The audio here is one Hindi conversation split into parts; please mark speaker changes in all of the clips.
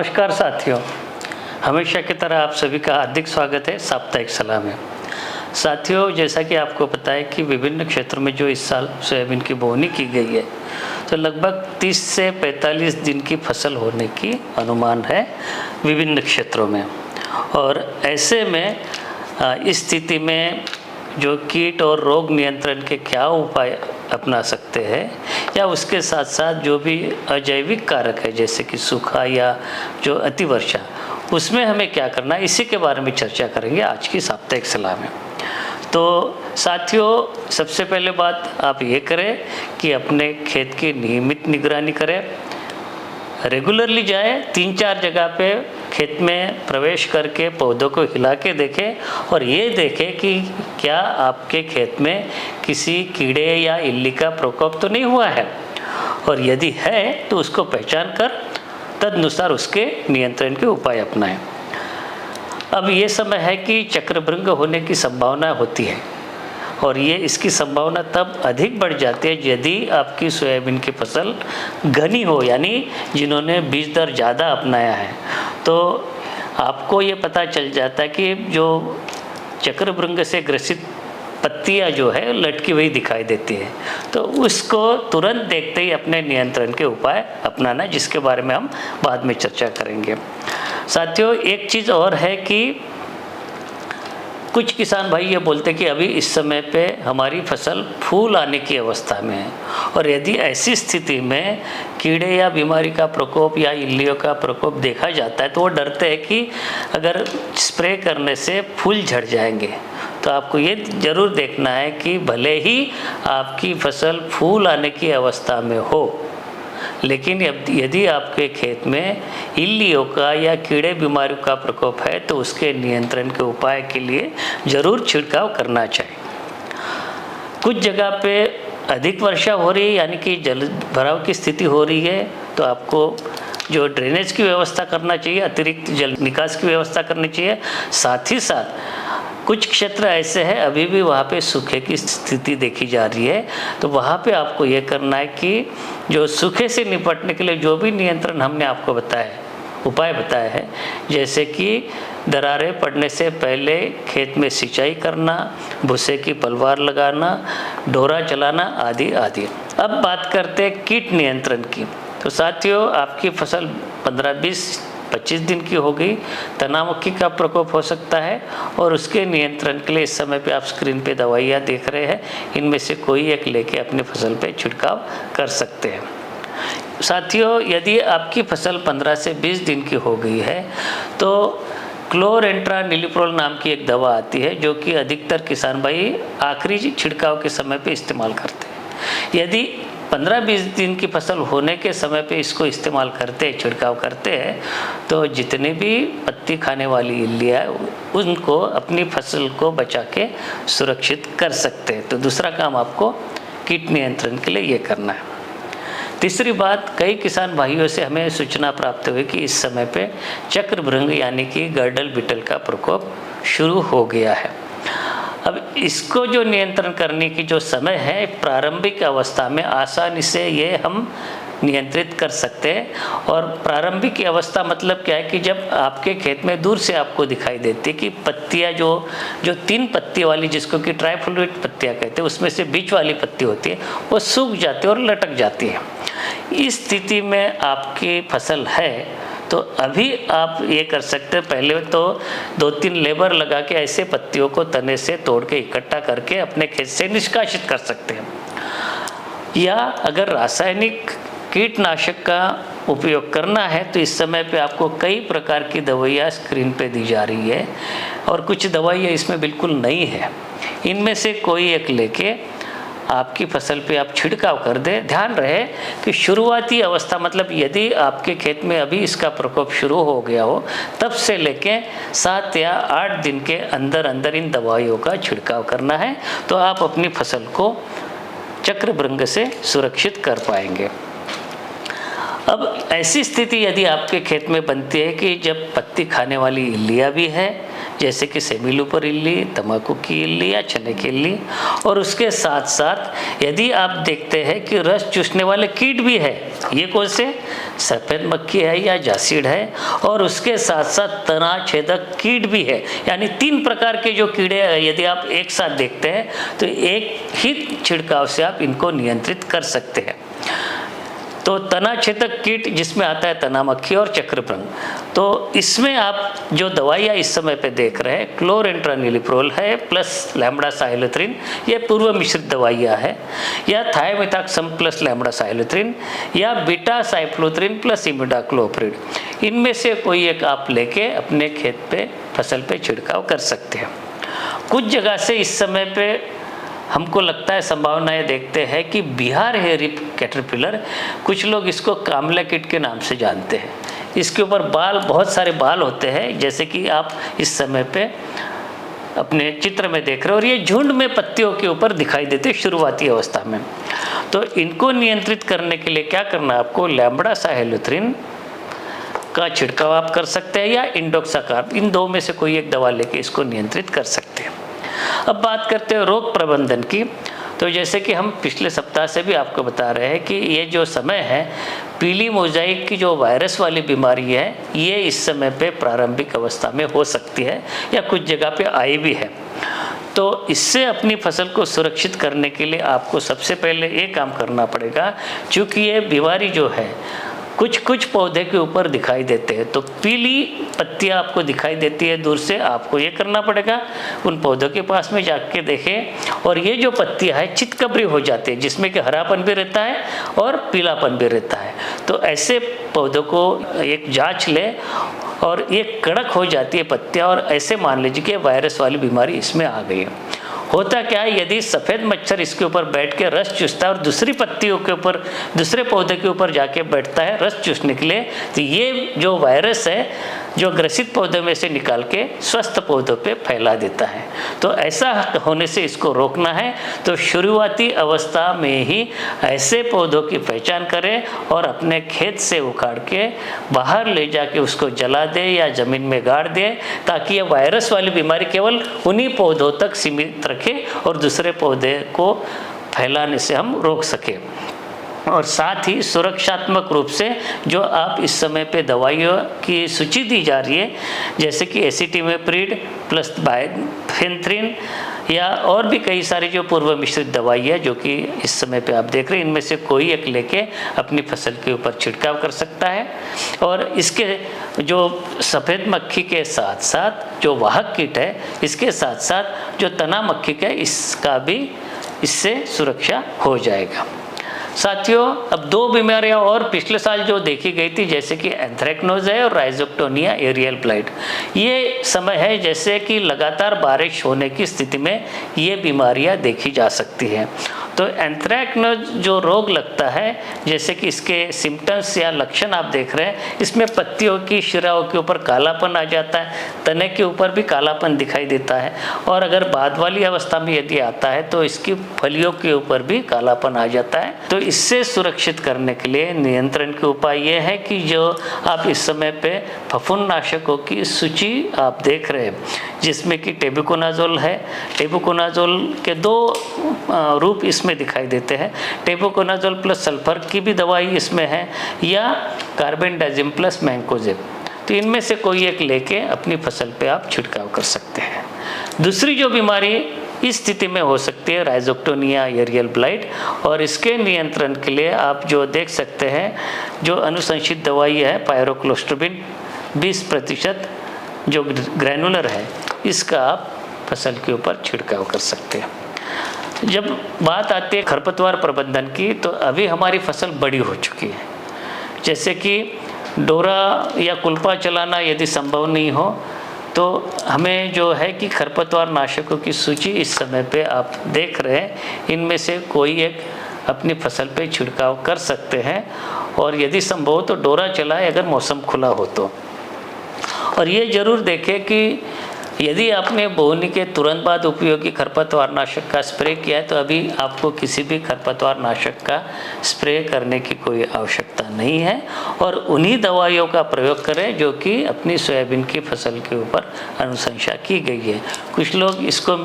Speaker 1: नमस्कार साथियों, हमेशा की तरह आप सभी का हार्दिक स्वागत है साप्ताहिक सलाह में। साथियों, जैसा कि आपको पता है कि विभिन्न क्षेत्रों में जो इस साल सोयाबीन की बोनी की गई है, तो लगभग 30 से 45 दिन की फसल होने की अनुमान है विभिन्न क्षेत्रों में। और ऐसे में इस स्थिति में जो कीट और रोग नियंत्रण के क्या उपाय अपना सकते हैं, या उसके साथ साथ जो भी अजैविक कारक है जैसे कि सूखा या जो अतिवर्षा, उसमें हमें क्या करना है, इसी के बारे में चर्चा करेंगे आज की साप्ताहिक सलाह में। तो साथियों, सबसे पहले बात आप ये करें कि अपने खेत की नियमित निगरानी करें, रेगुलरली जाए, 3-4 जगह पे खेत में प्रवेश करके पौधों को हिला के देखें और ये देखें कि क्या आपके खेत में किसी कीड़े या इल्ली का प्रकोप तो नहीं हुआ है, और यदि है तो उसको पहचान कर तदनुसार उसके नियंत्रण के उपाय अपनाएं। अब ये समय है कि चक्रभृंग होने की संभावना होती है, और ये इसकी संभावना तब अधिक बढ़ जाती है यदि आपकी सोयाबीन की फसल घनी हो, यानी जिन्होंने बीज दर ज़्यादा अपनाया है। तो आपको ये पता चल जाता है कि जो चक्रभृंग से ग्रसित पत्तियां जो है लटकी हुई दिखाई देती है, तो उसको तुरंत देखते ही अपने नियंत्रण के उपाय अपनाना, जिसके बारे में हम बाद में चर्चा करेंगे। साथियों, एक चीज़ और है कि कुछ किसान भाई ये बोलते कि अभी इस समय पे हमारी फसल फूल आने की अवस्था में है, और यदि ऐसी स्थिति में कीड़े या बीमारी का प्रकोप या इल्लियों का प्रकोप देखा जाता है तो वो डरते हैं कि अगर स्प्रे करने से फूल झड़ जाएंगे। तो आपको ये ज़रूर देखना है कि भले ही आपकी फसल फूल आने की अवस्था में हो, लेकिन यदि आपके खेत में इल्लियों का या कीड़े बीमारियों का प्रकोप है तो उसके नियंत्रण के उपाय के लिए ज़रूर छिड़काव करना चाहिए। कुछ जगह पे अधिक वर्षा हो रही है, यानी कि जल भराव की स्थिति हो रही है, तो आपको जो ड्रेनेज की व्यवस्था करना चाहिए, अतिरिक्त जल निकास की व्यवस्था करनी चाहिए। साथ ही साथ कुछ क्षेत्र ऐसे हैं अभी भी वहाँ पे सूखे की स्थिति देखी जा रही है, तो वहाँ पे आपको ये करना है कि जो सूखे से निपटने के लिए जो भी नियंत्रण हमने आपको बताया, उपाय बताया है, जैसे कि दरारें पड़ने से पहले खेत में सिंचाई करना, भूसे की पलवार लगाना, डोरा चलाना आदि आदि। अब बात करते हैं कीट नियंत्रण की। तो साथियों, आपकी फसल 15-20-25 दिन की हो गई, तनामुखी का प्रकोप हो सकता है, और उसके नियंत्रण के लिए इस समय पे आप स्क्रीन पे दवाइयाँ देख रहे हैं, इनमें से कोई एक लेके अपनी फसल पे छिड़काव कर सकते हैं। साथियों, यदि आपकी फसल 15 से 20 दिन की हो गई है तो क्लोरेंट्रानिलिप्रोल नाम की एक दवा आती है, जो कि अधिकतर किसान भाई आखिरी छिड़काव के समय पे इस्तेमाल करते हैं। यदि 15-20 दिन की फसल होने के समय पे इसको इस्तेमाल करते हैं, छिड़काव करते हैं, तो जितने भी पत्ती खाने वाली इल्लियाँ उनको अपनी फसल को बचा के सुरक्षित कर सकते हैं। तो दूसरा काम आपको कीट नियंत्रण के लिए ये करना है। तीसरी बात, कई किसान भाइयों से हमें सूचना प्राप्त हुई कि इस समय पे चक्रभृंग यानी कि गर्डल बीटल का प्रकोप शुरू हो गया है। अब इसको जो नियंत्रण करने की जो समय है, प्रारंभिक अवस्था में आसानी से ये हम नियंत्रित कर सकते हैं। और प्रारंभिक अवस्था मतलब क्या है कि जब आपके खेत में दूर से आपको दिखाई देती है कि पत्तियां जो 3 पत्ती वाली, जिसको कि ट्राइफ्लोइड पत्तियां कहते हैं, उसमें से बीच वाली पत्ती होती है, वो सूख जाती है और लटक जाती है। इस स्थिति में आपकी फसल है तो अभी आप ये कर सकते हैं, पहले तो 2-3 लेबर लगा के ऐसे पत्तियों को तने से तोड़ के इकट्ठा करके अपने खेत से निष्कासित कर सकते हैं। या अगर रासायनिक कीटनाशक का उपयोग करना है तो इस समय पे आपको कई प्रकार की दवाइयाँ स्क्रीन पे दी जा रही है, और कुछ दवाइयाँ इसमें बिल्कुल नई है। इनमें से कोई एक लेके आपकी फसल पे आप छिड़काव कर दें। ध्यान रहे कि शुरुआती अवस्था, मतलब यदि आपके खेत में अभी इसका प्रकोप शुरू हो गया हो, तब से लेके 7 या 8 दिन के अंदर अंदर इन दवाइयों का छिड़काव करना है, तो आप अपनी फसल को चक्रभृंग से सुरक्षित कर पाएंगे। अब ऐसी स्थिति यदि आपके खेत में बनती है कि जब पत्ती खाने वाली इल्लियाँ भी है, जैसे कि सेमिलूपर इल्ली, तम्बाकू की इल्ली या चने की इल्ली, और उसके साथ साथ यदि आप देखते हैं कि रस चूसने वाले कीट भी है, ये कौन से, सफ़ेद मक्खी है या जासीड है, और उसके साथ साथ तना छेदक कीट भी है, यानी 3 प्रकार के जो कीड़े यदि आप एक साथ देखते हैं तो एक ही छिड़काव से आप इनको नियंत्रित कर सकते हैं। तो तना छेदक कीट जिसमें आता है तना मक्खी और चक्रभृंग, तो इसमें आप जो दवाइयाँ इस समय पे देख रहे हैं क्लोरेंट्रानिलिप्रोल है प्लस लैम्ब्डासाइलोथ्रिन, ये पूर्व मिश्रित दवाइयाँ है, या थायोमिथाक्सम प्लस लैम्ब्डासाइलोथ्रिन, या बीटा साइफ्लोथ्रिन प्लस इमिडाक्लोप्रिड, इनमें से कोई एक आप लेके अपने खेत पे फसल पे छिड़काव कर सकते हैं। कुछ जगह से इस समय पे हमको लगता है संभावनाएं देखते हैं कि बिहार हेयरी कैटरपिलर, कुछ लोग इसको कामला कीट के नाम से जानते हैं। इसके ऊपर बाल, बहुत सारे बाल होते हैं, जैसे कि आप इस समय पे अपने चित्र में देख रहे हो, और ये झुंड में पत्तियों के ऊपर दिखाई देते शुरुआती अवस्था में। तो इनको नियंत्रित करने के लिए क्या करना है आपको, लैम्ब्डासाइलोथ्रिन का छिड़काव आप कर सकते हैं या इंडोक्साकार्ब, इन 2 में से कोई एक दवा लेके इसको नियंत्रित कर सकते हैं। अब बात करते हैं रोग प्रबंधन की। तो जैसे कि हम पिछले सप्ताह से भी आपको बता रहे हैं कि ये जो समय है, पीली मोज़ाइक की जो वायरस वाली बीमारी है, ये इस समय पे प्रारंभिक अवस्था में हो सकती है या कुछ जगह पे आई भी है। तो इससे अपनी फसल को सुरक्षित करने के लिए आपको सबसे पहले ये काम करना पड़ेगा, क्योंकि ये बीमारी जो है कुछ पौधे के ऊपर दिखाई देते हैं, तो पीली पत्तियां आपको दिखाई देती है दूर से, आपको ये करना पड़ेगा उन पौधों के पास में जाके देखें, और ये जो पत्तियां है चितकबरी हो जाती है, जिसमें कि हरापन भी रहता है और पीलापन भी रहता है। तो ऐसे पौधों को एक जांच ले, और ये कड़क हो जाती है पत्तियां, और ऐसे मान लीजिए कि वायरस वाली बीमारी इसमें आ गई है। होता क्या है, यदि सफ़ेद मच्छर इसके ऊपर बैठ के रस चूसता है और दूसरी पत्तियों के ऊपर, दूसरे पौधे के ऊपर जाके बैठता है रस चूसने के लिए, तो ये जो वायरस है जो ग्रसित पौधों में से निकाल के स्वस्थ पौधों पे फैला देता है। तो ऐसा होने से इसको रोकना है। तो शुरुआती अवस्था में ही ऐसे पौधों की पहचान करें और अपने खेत से उखाड़ के बाहर ले जाके उसको जला दे या ज़मीन में गाड़ दे, ताकि ये वायरस वाली बीमारी केवल उन्हीं पौधों तक सीमित रखे और दूसरे पौधे को फैलाने से हम रोक सकें। और साथ ही सुरक्षात्मक रूप से जो आप इस समय पे दवाइयों की सूची दी जा रही है, जैसे कि एसिटिमेप्रिड प्लस बाइफेन्थ्रिन, या और भी कई सारी जो पूर्व मिश्रित दवाई है जो कि इस समय पे आप देख रहे हैं, इनमें से कोई एक लेके अपनी फसल के ऊपर छिड़काव कर सकता है। और इसके जो सफ़ेद मक्खी के साथ साथ जो वाहक कीट है, इसके साथ साथ जो तना मक्खी का, इसका भी इससे सुरक्षा हो जाएगा। साथियों, अब 2 बीमारियां और पिछले साल जो देखी गई थी, जैसे कि एंथ्रेक्नोज है और राइजोक्टोनिया एरियल ब्लाइट, ये समय है जैसे कि लगातार बारिश होने की स्थिति में ये बीमारियां देखी जा सकती हैं। तो एंथ्रेक्नोज जो रोग लगता है, जैसे कि इसके सिम्टम्स या लक्षण आप देख रहे हैं, इसमें पत्तियों की शिराओं के ऊपर कालापन आ जाता है, तने के ऊपर भी कालापन दिखाई देता है, और अगर बाद वाली अवस्था में यदि आता है तो इसकी फलियों के ऊपर भी कालापन आ जाता है। तो इससे सुरक्षित करने के लिए नियंत्रण के उपाय ये है कि जो आप इस समय पे फफूंदनाशकों की सूची आप देख रहे हैं, जिसमें कि टेबुकोनाजोल है। टेबुकोनाजोल के 2 रूप इसमें दिखाई देते हैं, टेबुकोनाजोल प्लस सल्फर की भी दवाई इसमें है, या कार्बेंडाजिम प्लस मैंकोजेब। तो इनमें से कोई एक लेके अपनी फसल पे आप छिड़काव कर सकते हैं। दूसरी जो बीमारी इस स्थिति में हो सकती है, राइजोक्टोनिया एरियल ब्लाइट, और इसके नियंत्रण के लिए आप जो देख सकते हैं, जो अनुशंसित दवाई है पायरोक्लोस्ट्रोबिन 20% जो ग्रैनुलर है, इसका आप फसल के ऊपर छिड़काव कर सकते हैं। जब बात आती है खरपतवार प्रबंधन की, तो अभी हमारी फसल बड़ी हो चुकी है, जैसे कि डोरा या कुल्पा चलाना यदि संभव नहीं हो तो हमें जो है कि खरपतवार नाशकों की सूची इस समय पे आप देख रहे हैं, इनमें से कोई एक अपनी फसल पे छिड़काव कर सकते हैं, और यदि संभव हो तो डोरा चलाए अगर मौसम खुला हो तो। और ये ज़रूर देखें कि यदि आपने बोनी के तुरंत बाद उपयोगी खरपतवार नाशक का स्प्रे किया है तो अभी आपको किसी भी खरपतवार नाशक का स्प्रे करने की कोई आवश्यकता नहीं है, और उन्हीं दवाइयों का प्रयोग करें जो कि अपनी सोयाबीन की फसल के ऊपर अनुशंसा की गई है। कुछ लोग इसको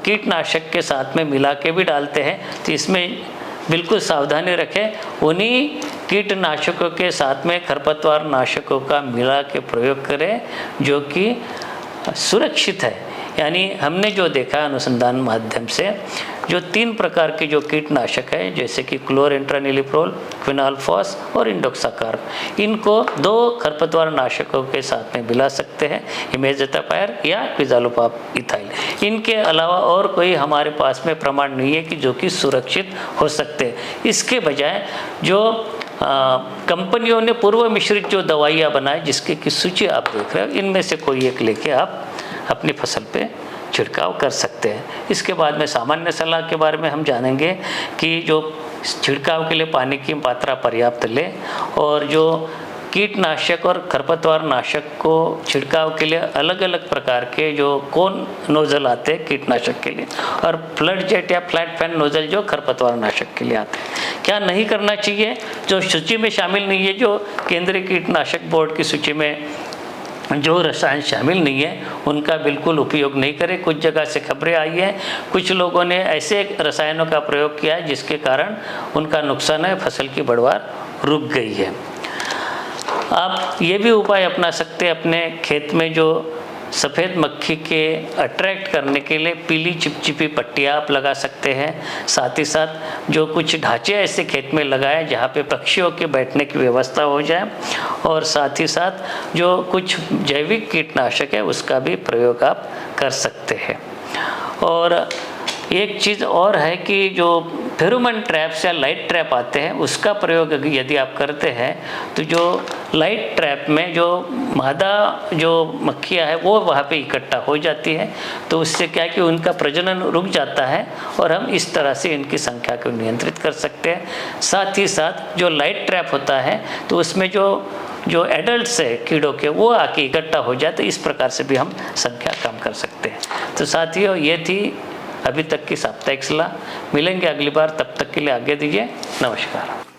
Speaker 1: कीटनाशक के साथ में मिला के भी डालते हैं, तो इसमें बिल्कुल सावधानी रखें। उन्हीं कीटनाशकों के साथ में खरपतवार नाशकों का मिला के प्रयोग करें जो कि सुरक्षित है। यानी हमने जो देखा अनुसंधान माध्यम से, जो 3 प्रकार के जो कीटनाशक है जैसे कि क्लोरेंट्रानिलिप्रोल, क्विनाल्फॉस और इंडोक्साकार्ब, इनको 2 खरपतवार नाशकों के साथ में मिला सकते हैं, इमेज़ेटापायर या क्विज़ालोपाप इथाइल। इनके अलावा और कोई हमारे पास में प्रमाण नहीं है कि जो कि सुरक्षित हो सकते हैं। इसके बजाय जो कंपनियों ने पूर्व मिश्रित जो दवाइयाँ बनाए जिसके की सूची आप देख रहे हो, इनमें से कोई एक लेके आप अपनी फसल पे छिड़काव कर सकते हैं। इसके बाद में सामान्य सलाह के बारे में हम जानेंगे कि जो छिड़काव के लिए पानी की मात्रा पर्याप्त ले, और जो कीटनाशक और खरपतवार नाशक को छिड़काव के लिए अलग अलग प्रकार के जो कोन नोज़ल आते हैं कीटनाशक के लिए, और फ्लड जेट या फ्लैट फैन नोज़ल जो खरपतवार नाशक के लिए आते हैं। क्या नहीं करना चाहिए, जो सूची में शामिल नहीं है, जो केंद्रीय कीटनाशक बोर्ड की सूची में जो रसायन शामिल नहीं है उनका बिल्कुल उपयोग नहीं करें। कुछ जगह से खबरें आई हैं, कुछ लोगों ने ऐसे रसायनों का प्रयोग किया है जिसके कारण उनका नुकसान है, फसल की बढ़वार रुक गई है। आप ये भी उपाय अपना सकते हैं, अपने खेत में जो सफ़ेद मक्खी के अट्रैक्ट करने के लिए पीली चिपचिपी पट्टियाँ आप लगा सकते हैं। साथ ही साथ जो कुछ ढांचे ऐसे खेत में लगाए जहाँ पे पक्षियों के बैठने की व्यवस्था हो जाए, और साथ ही साथ जो कुछ जैविक कीटनाशक है उसका भी प्रयोग आप कर सकते हैं। और एक चीज़ और है कि जो फेरोमोन ट्रैप्स या लाइट ट्रैप आते हैं उसका प्रयोग यदि आप करते हैं तो जो लाइट ट्रैप में जो मादा जो मक्खियाँ है वो वहाँ पे इकट्ठा हो जाती है, तो उससे क्या है कि उनका प्रजनन रुक जाता है और हम इस तरह से इनकी संख्या को नियंत्रित कर सकते हैं। साथ ही साथ जो लाइट ट्रैप होता है तो उसमें जो एडल्ट्स है कीड़ों के वो आके इकट्ठा हो जाए, तो इस प्रकार से भी हम संख्या कम कर सकते हैं। तो साथियों, ये थी अभी तक की साप्ताहिक सलाह। मिलेंगे अगली बार, तब तक के लिए आज्ञा दीजिए। नमस्कार।